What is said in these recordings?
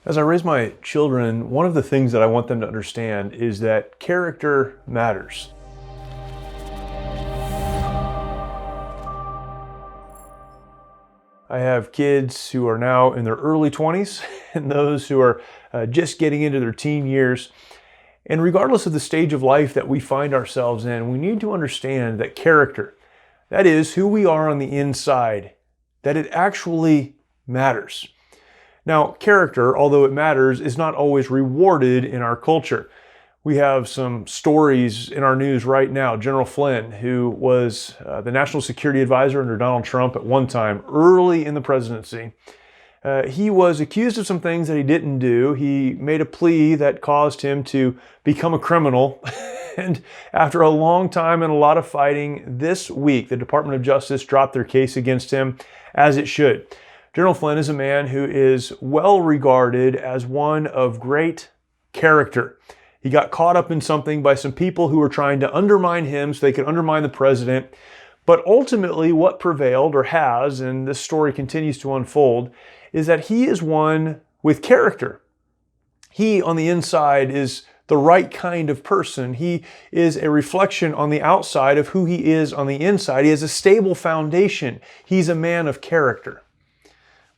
As I raise my children, one of the things that I want them to understand is that character matters. I have kids who are now in their early 20s and those who are just getting into their teen years. And regardless of the stage of life that we find ourselves in, we need to understand that character, that is who we are on the inside, that it actually matters. Now, character, although it matters, is not always rewarded in our culture. We have some stories in our news right now. General Flynn, who was the national security advisor under Donald Trump at one time, early in the presidency, he was accused of some things that he didn't do. He made a plea that caused him to become a criminal. And after a long time and a lot of fighting, this week, the Department of Justice dropped their case against him, as it should. General Flynn is a man who is well regarded as one of great character. He got caught up in something by some people who were trying to undermine him so they could undermine the president. But ultimately what prevailed, or has, and this story continues to unfold, is that he is one with character. He, on the inside, is the right kind of person. He is a reflection on the outside of who he is on the inside. He has a stable foundation. He's a man of character.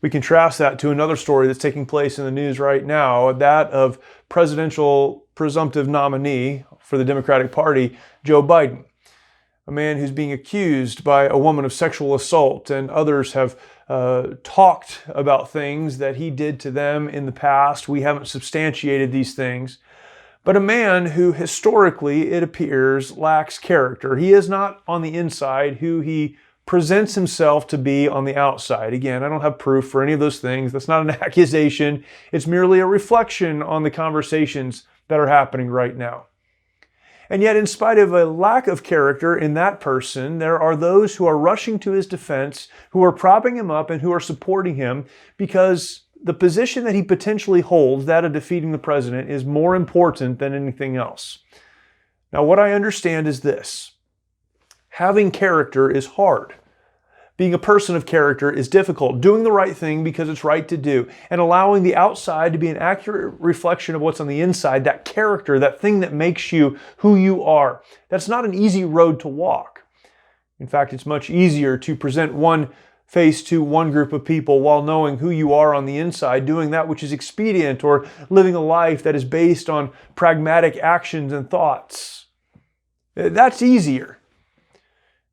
We contrast that to another story that's taking place in the news right now, that of presidential presumptive nominee for the Democratic Party, Joe Biden, a man who's being accused by a woman of sexual assault, and others have talked about things that he did to them in the past. We haven't substantiated these things. But a man who historically, it appears, lacks character. He is not on the inside who he presents himself to be on the outside. Again, I don't have proof for any of those things. That's not an accusation. It's merely a reflection on the conversations that are happening right now. And yet, in spite of a lack of character in that person, there are those who are rushing to his defense, who are propping him up and who are supporting him because the position that he potentially holds, that of defeating the president, is more important than anything else. Now, what I understand is this. Having character is hard. Being a person of character is difficult. Doing the right thing because it's right to do, and allowing the outside to be an accurate reflection of what's on the inside, that character, that thing that makes you who you are. That's not an easy road to walk. In fact, it's much easier to present one face to one group of people while knowing who you are on the inside, doing that which is expedient, or living a life that is based on pragmatic actions and thoughts. That's easier.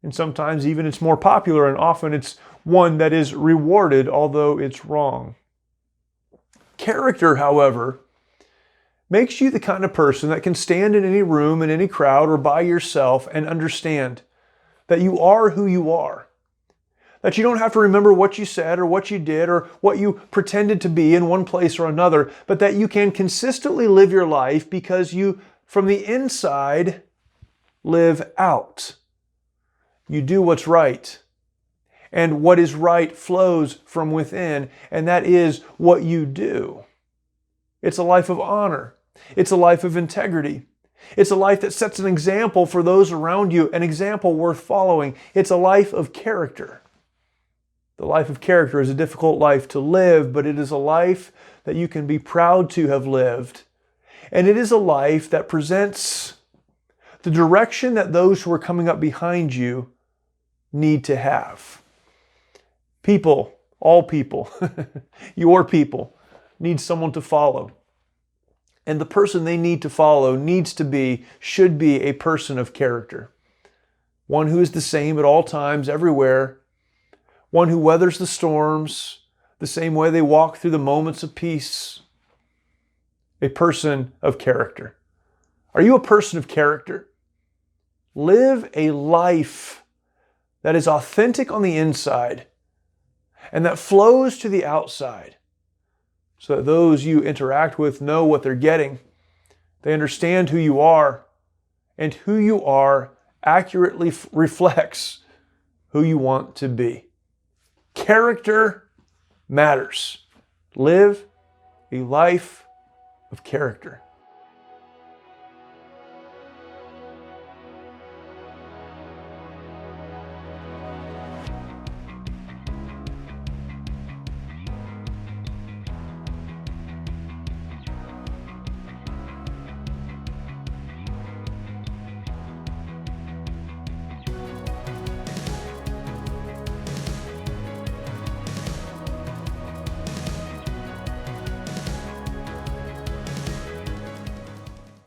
And sometimes even it's more popular, and often it's one that is rewarded, although it's wrong. Character, however, makes you the kind of person that can stand in any room, in any crowd, or by yourself and understand that you are who you are. That you don't have to remember what you said or what you did or what you pretended to be in one place or another, but that you can consistently live your life because you, from the inside, live out. You do what's right. And what is right flows from within, and that is what you do. It's a life of honor. It's a life of integrity. It's a life that sets an example for those around you, an example worth following. It's a life of character. The life of character is a difficult life to live, but it is a life that you can be proud to have lived. And it is a life that presents the direction that those who are coming up behind you need to have. People, all people, your people, need someone to follow. And the person they need to follow should be a person of character. One who is the same at all times, everywhere. One who weathers the storms the same way they walk through the moments of peace. A person of character. Are you a person of character? Live a life that is authentic on the inside and that flows to the outside so that those you interact with know what they're getting. They understand who you are, and who you are accurately reflects who you want to be. Character matters. Live a life of character.